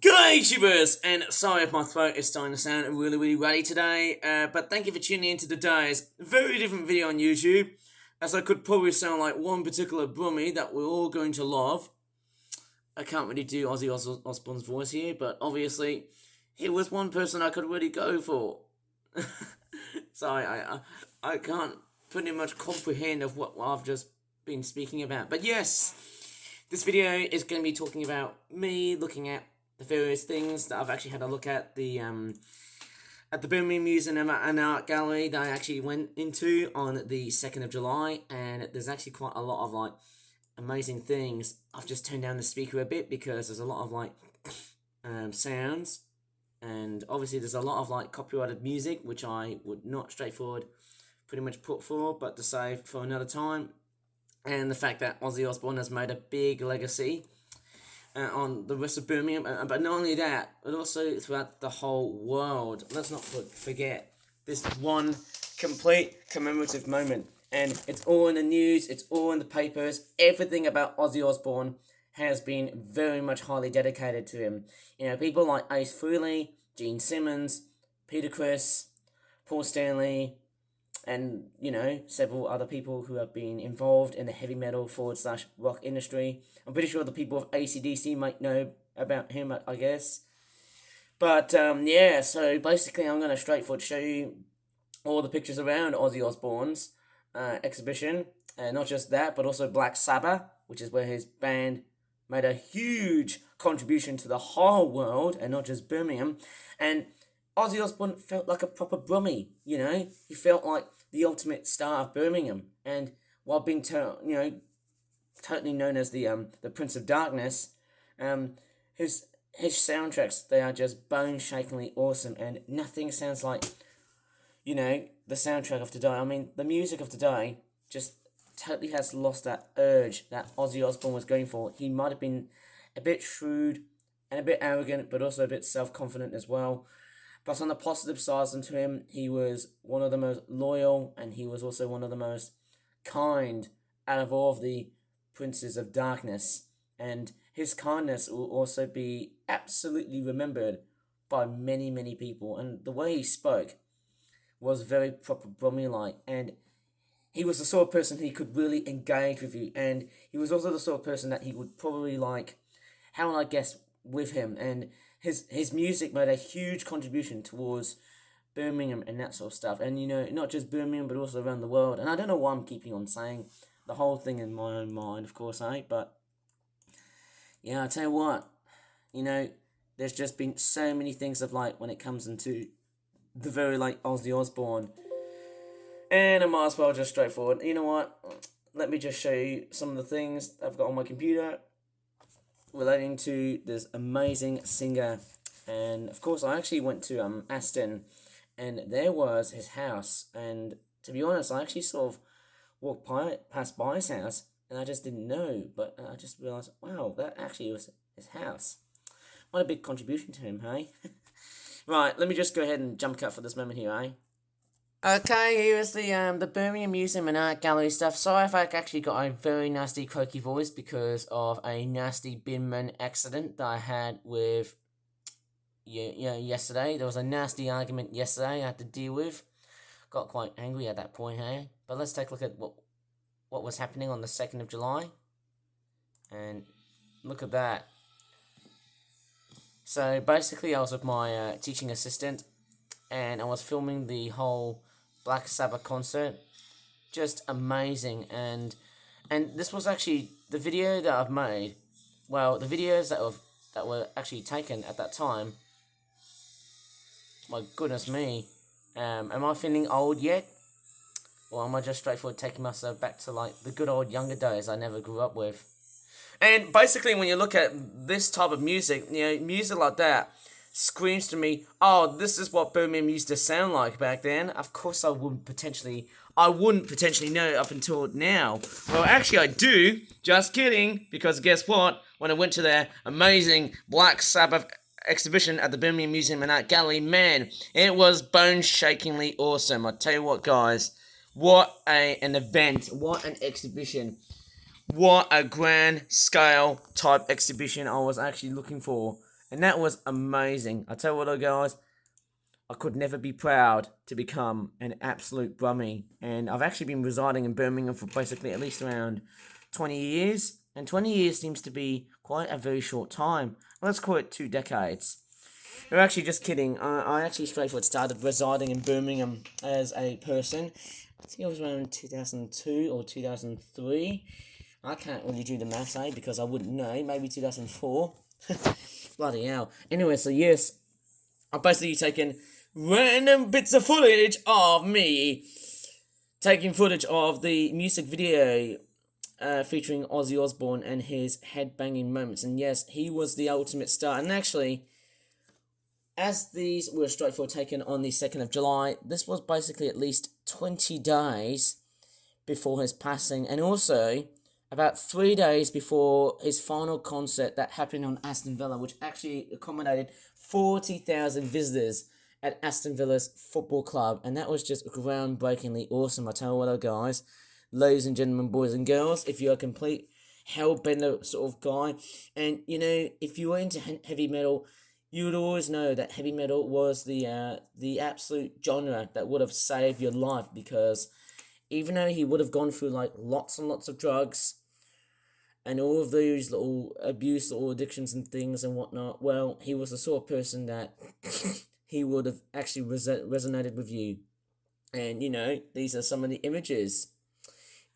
G'day YouTubers, and sorry if my throat is starting to sound really ratty today, but thank you for tuning in to today's very different video on YouTube, as I could probably sound like one particular Brummy that we're all going to love. I can't really do Ozzy Osborne's voice here, but obviously, he was one person I could really go for. Sorry, I can't pretty much comprehend of what I've just been speaking about, but yes, this video is going to be talking about me looking at the various things that I've actually had a look at the Birmingham Museum and Art Gallery that I actually went into on the 2nd of July, and there's actually quite a lot of like amazing things. I've just turned down the speaker a bit because there's a lot of like sounds, and obviously there's a lot of like copyrighted music which I would not straightforward pretty much put forward, but to save for another time. And the fact that Ozzy Osborne has made a big legacy on the rest of Birmingham, but not only that, but also throughout the whole world. Let's not forget this one complete commemorative moment, and it's all in the news, it's all in the papers. Everything about Ozzy Osborne has been very much highly dedicated to him. You know, people like Ace Frehley, Gene Simmons, Peter Criss, Paul Stanley, and, you know, several other people who have been involved in the heavy metal / rock industry. I'm pretty sure the people of AC/DC might know about him, I guess. But, yeah, so basically I'm going to straightforward show you all the pictures around Ozzy Osbourne's exhibition. And not just that, but also Black Sabbath, which is where his band made a huge contribution to the whole world, and not just Birmingham. And Ozzy Osbourne felt like a proper Brummie, you know. He felt like the ultimate star of Birmingham, and while being totally known as the Prince of Darkness, his soundtracks, they are just bone-shakingly awesome, and nothing sounds like, you know, the soundtrack of today. I mean, the music of today just totally has lost that urge that Ozzy Osbourne was going for. He might have been a bit shrewd and a bit arrogant, but also a bit self-confident as well. But on the positive side to him, he was one of the most loyal, and he was also one of the most kind out of all of the Princes of Darkness. And his kindness will also be absolutely remembered by many people. And the way he spoke was very proper Brummie-like. And he was the sort of person he could really engage with you. And he was also the sort of person that he would probably like, how would I guess, with him. And his music made a huge contribution towards Birmingham and that sort of stuff. And, you know, not just Birmingham, but also around the world. And I don't know why I'm keeping on saying the whole thing in my own mind, of course, but, yeah, I tell you what, you know, there's just been so many things of, like, when it comes into the very, like, Ozzy Osborne. And I might as well just straightforward, you know what, let me just show you some of the things I've got on my computer relating to this amazing singer. And of course I actually went to Aston, and there was his house, and to be honest, I actually sort of walked past by his house, and I just didn't know, but I just realised, wow, that actually was his house. What a big contribution to him, hey? Right, let me just go ahead and jump cut for this moment here, eh? Okay, here is the Birmingham Museum and Art Gallery stuff. Sorry if I actually got a very nasty croaky voice because of a nasty binman accident that I had with, yesterday. There was a nasty argument yesterday I had to deal with. Got quite angry at that point, hey? But let's take a look at what was happening on the 2nd of July. And look at that. So basically I was with my teaching assistant, and I was filming the whole Black Sabbath concert. Just amazing. And this was actually the video that I've made. Well, the videos that were actually taken at that time. My goodness me. Am I feeling old yet? Or am I just straightforward taking myself back to like the good old younger days I never grew up with? And basically when you look at this type of music, you know, music like that screams to me, oh, this is what Birmingham used to sound like back then. Of course I wouldn't potentially know up until now. Well, actually I do. Just kidding. Because guess what? When I went to their amazing Black Sabbath exhibition at the Birmingham Museum and Art Gallery, man, it was bone-shakingly awesome. I tell you what, guys. What an event. What an exhibition. What a grand scale type exhibition I was actually looking for. And that was amazing. I tell you what, guys, I could never be proud to become an absolute brummie. And I've actually been residing in Birmingham for basically at least around 20 years. And 20 years seems to be quite a very short time. Let's call it 2 decades. We're actually just kidding. I actually straightforward started residing in Birmingham as a person. I think it was around 2002 or 2003. I can't really do the maths, because I wouldn't know. Maybe 2004. Bloody hell. Anyway, so yes, I've basically taken random bits of footage of me taking footage of the music video featuring Ozzy Osborne and his headbanging moments. And yes, he was the ultimate star. And actually, as these were straightforward taken on the 2nd of July, this was basically at least 20 days before his passing, and also about 3 days before his final concert that happened on Aston Villa, which actually accommodated 40,000 visitors at Aston Villa's football club. And that was just groundbreakingly awesome. I tell you what, guys, ladies and gentlemen, boys and girls, if you're a complete hellbender sort of guy, and if you were into heavy metal, you would always know that heavy metal was the absolute genre that would have saved your life, because even though he would have gone through like lots and lots of drugs and all of those little abuse, little addictions and things and whatnot, well, he was the sort of person that he would have actually resonated with you. And these are some of the images.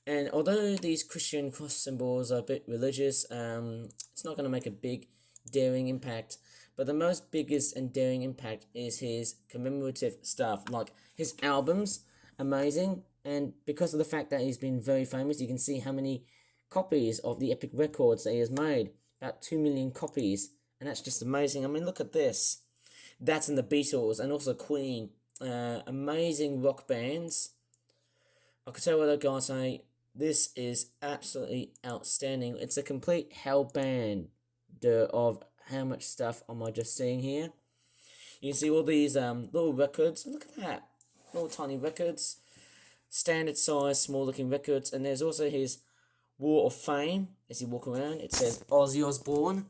And although these Christian cross symbols are a bit religious, it's not going to make a big, daring impact. But the most biggest and daring impact is his commemorative stuff, like his albums, amazing. And because of the fact that he's been very famous, you can see how many copies of the epic records that he has made. About 2 million copies. And that's just amazing. I mean, look at this. That's in the Beatles and also Queen. Amazing rock bands. I can tell you what, guys, say, this is absolutely outstanding. It's a complete hell band of how much stuff am I just seeing here. You can see all these little records. Look at that. Little tiny records. Standard size, small looking records. And there's also his Wall of Fame. As you walk around, it says Ozzy Osborne.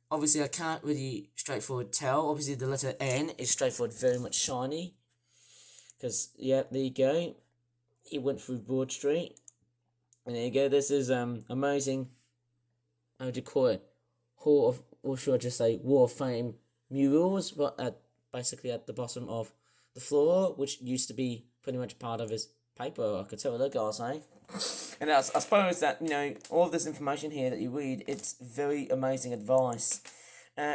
Obviously, I can't really straightforward tell. Obviously, the letter N is straightforward, very much shiny. Because, yeah, there you go. He went through Broad Street. And there you go. This is amazing. How would you call it? Hall of, or should I just say Wall of Fame murals, but basically at the bottom of the floor, which used to be pretty much part of his paper. I could tell what that guy say. And I suppose that all of this information here that you read, it's very amazing advice.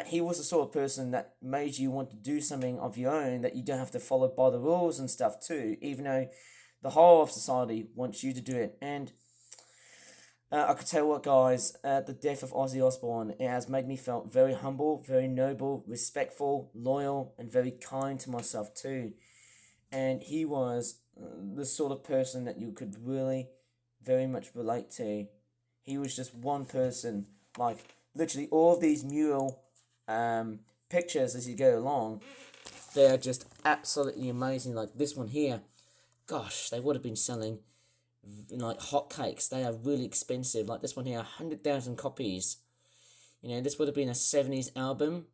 He was the sort of person that made you want to do something of your own, that you don't have to follow by the rules and stuff too, even though the whole of society wants you to do it. And I could tell what, guys, the death of Ozzy Osbourne, it has made me feel very humble, very noble, respectful, loyal, and very kind to myself too. And he was the sort of person that you could really very much relate to. He was just one person. Like, literally all of these mural pictures as you go along, they're just absolutely amazing. Like this one here, gosh, they would have been selling like hotcakes. They are really expensive. Like this one here, 100,000 copies. This would have been a 70s album.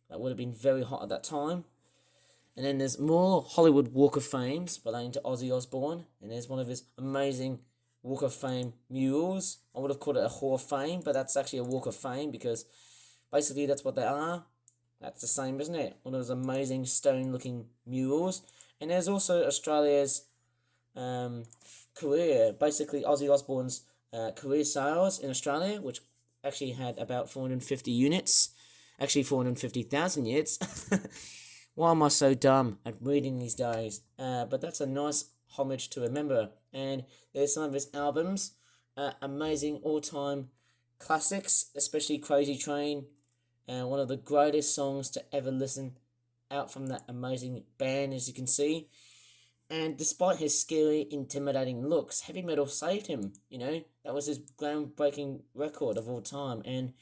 That would have been very hot at that time. And then there's more Hollywood Walk of Fames relating to Ozzy Osbourne. And there's one of his amazing Walk of Fame murals. I would have called it a Hall of Fame, but that's actually a Walk of Fame because basically that's what they are. That's the same, isn't it? One of those amazing stone-looking murals. And there's also Australia's career, basically Ozzy Osbourne's career sales in Australia, which actually had about 450 units. Actually, 450,000 units. Why am I so dumb at reading these days? But that's a nice homage to remember. And there's some of his albums, amazing all-time classics, especially Crazy Train, one of the greatest songs to ever listen out from that amazing band, as you can see. And despite his scary, intimidating looks, heavy metal saved him, That was his groundbreaking record of all time. And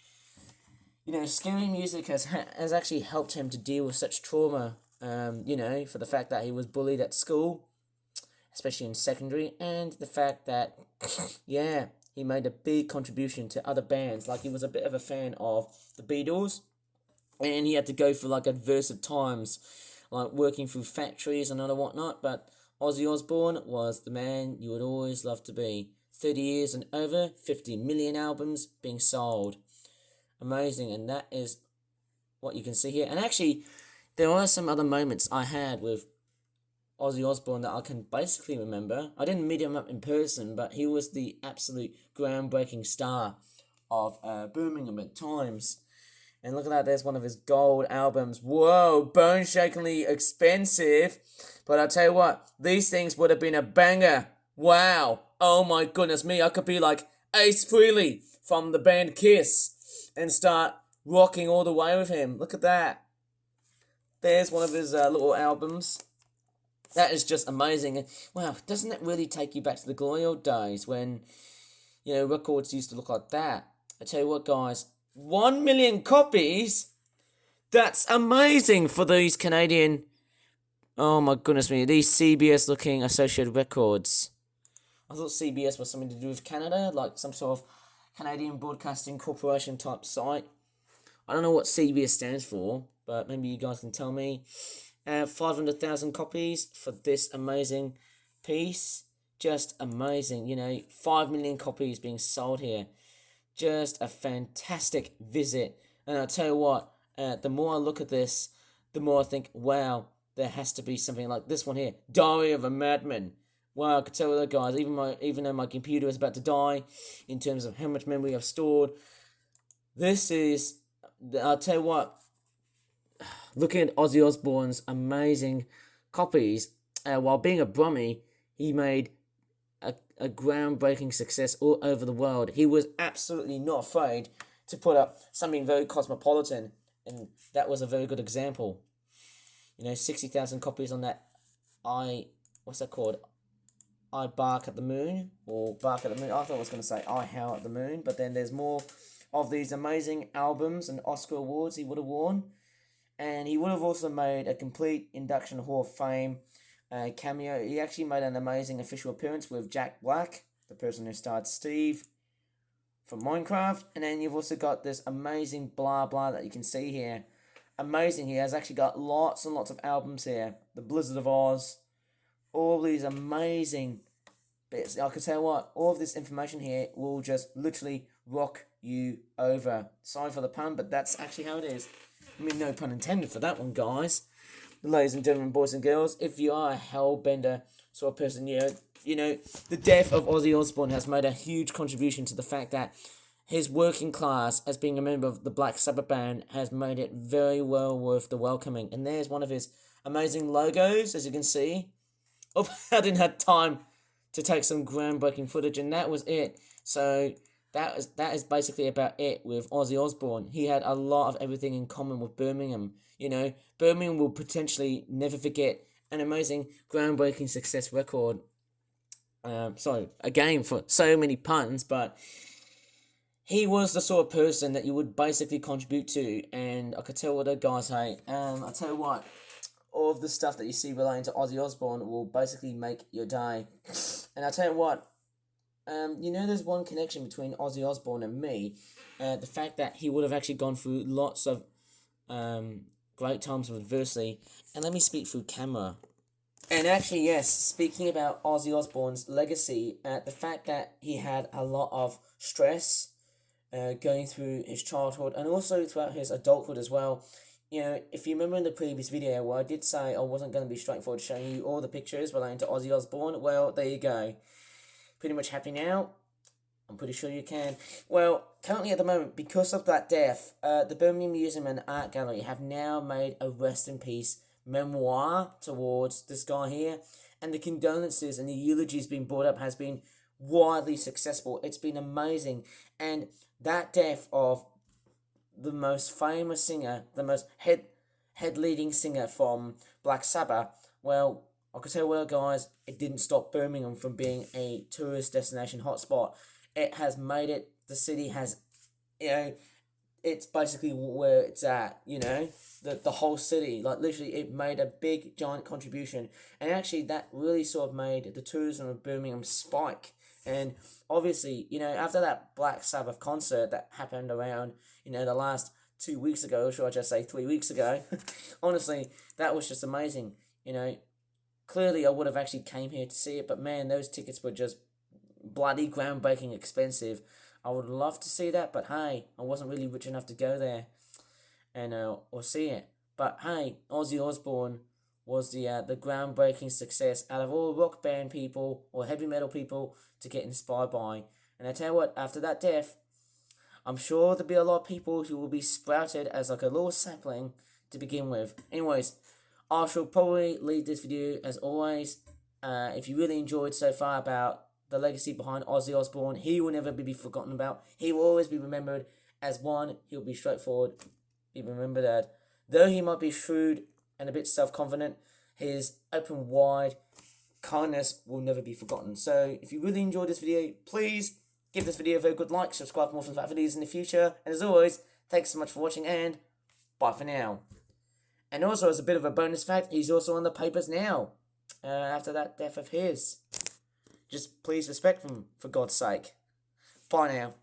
scary music has actually helped him to deal with such trauma, for the fact that he was bullied at school, especially in secondary, and the fact that, he made a big contribution to other bands. Like, he was a bit of a fan of the Beatles, and he had to go through like adversive times, like working through factories and other whatnot. But Ozzy Osbourne was the man you would always love to be. 30 years and over 50 million albums being sold. Amazing, and that is what you can see here. And actually, there are some other moments I had with Ozzy Osbourne that I can basically remember. I didn't meet him up in person, but he was the absolute groundbreaking star of Birmingham at times. And look at that, there's one of his gold albums. Whoa, bone-shakingly expensive. But I'll tell you what, these things would have been a banger. Wow. Oh my goodness me, I could be like Ace Frehley from the band Kiss and start rocking all the way with him. Look at that. There's one of his little albums. That is just amazing. Wow, doesn't it really take you back to the glory old days when, records used to look like that? I tell you what, guys, 1 million copies? That's amazing for these Canadian... Oh my goodness me, these CBS looking Associated Records. I thought CBS was something to do with Canada, like some sort of Canadian Broadcasting Corporation type site. I don't know what CBS stands for, but maybe you guys can tell me. 500,000 copies for this amazing piece. Just amazing, 5 million copies being sold here. Just a fantastic visit. And I'll tell you what, the more I look at this, the more I think, wow, there has to be something like this one here. Diary of a Madman. Wow, I could tell you, guys, even though my computer is about to die in terms of how much memory I've stored, this is, I'll tell you what, looking at Ozzy Osbourne's amazing copies, while being a Brummie, he made a groundbreaking success all over the world. He was absolutely not afraid to put up something very cosmopolitan, and that was a very good example. 60,000 copies on that what's that called? I Bark at the Moon, or Bark at the Moon. I thought I was going to say I Howl at the Moon, but then there's more of these amazing albums and Oscar awards he would have won. And he would have also made a complete induction Hall of Fame cameo. He actually made an amazing official appearance with Jack Black, the person who starred Steve from Minecraft. And then you've also got this amazing blah blah that you can see here. Amazing, he has actually got lots and lots of albums here. The Blizzard of Oz, all these amazing bits. I can tell you what, all of this information here will just literally rock you over. Sorry for the pun, but that's actually how it is. I mean, no pun intended for that one, guys. Ladies and gentlemen, boys and girls, if you are a hellbender sort of person, the death of Ozzy Osbourne has made a huge contribution to the fact that his working class, as being a member of the Black Sabbath band, has made it very well worth the welcoming. And there's one of his amazing logos, as you can see. Oh, I didn't have time to take some groundbreaking footage, and that was it. So that is basically about it with Ozzy Osbourne. He had a lot of everything in common with Birmingham. Birmingham will potentially never forget an amazing groundbreaking success record. Sorry, again for so many puns, but he was the sort of person that you would basically contribute to, and I could tell what the guys say. I tell you what, all of the stuff that you see relating to Ozzy Osbourne will basically make your day. And I tell you what, there's one connection between Ozzy Osbourne and me. The fact that he would have actually gone through lots of great times of adversity. And let me speak through camera. And actually, yes, speaking about Ozzy Osbourne's legacy, the fact that he had a lot of stress going through his childhood and also throughout his adulthood as well. If you remember in the previous video where I did say I wasn't going to be straightforward showing you all the pictures relating to Ozzy Osbourne, well, there you go. Pretty much happy now? I'm pretty sure you can. Well, currently at the moment, because of that death, the Birmingham Museum and Art Gallery have now made a rest in peace memoir towards this guy here. And the condolences and the eulogies being brought up has been widely successful. It's been amazing. And that death of the most famous singer, the most head leading singer from Black Sabbath, well, I can tell you what, guys, it didn't stop Birmingham from being a tourist destination hotspot. It has made it, the city has, it's basically where it's at, the whole city. Like, literally, it made a big, giant contribution. And actually, that really sort of made the tourism of Birmingham spike. And obviously, after that Black Sabbath concert that happened around, the last 2 weeks ago, or should I just say 3 weeks ago. Honestly, that was just amazing. You know, clearly I would have actually came here to see it, but man, those tickets were just bloody groundbreaking expensive. I would love to see that, but hey, I wasn't really rich enough to go there and or see it. But hey, Ozzy Osborne was the groundbreaking success out of all rock band people or heavy metal people to get inspired by. And I tell you what, after that death, I'm sure there'll be a lot of people who will be sprouted as like a little sapling to begin with. Anyways, I shall probably leave this video as always. If you really enjoyed so far about the legacy behind Ozzy Osbourne, he will never be forgotten about. He will always be remembered as one. He'll be straightforward. Be remembered that though he might be shrewd and a bit self-confident, his open wide kindness will never be forgotten. So if you really enjoyed this video, please give this video a very good like, subscribe for more fun videos in the future, and as always, thanks so much for watching, and bye for now. And also, as a bit of a bonus fact, he's also on the papers now, after that death of his. Just please respect him, for God's sake. Bye now.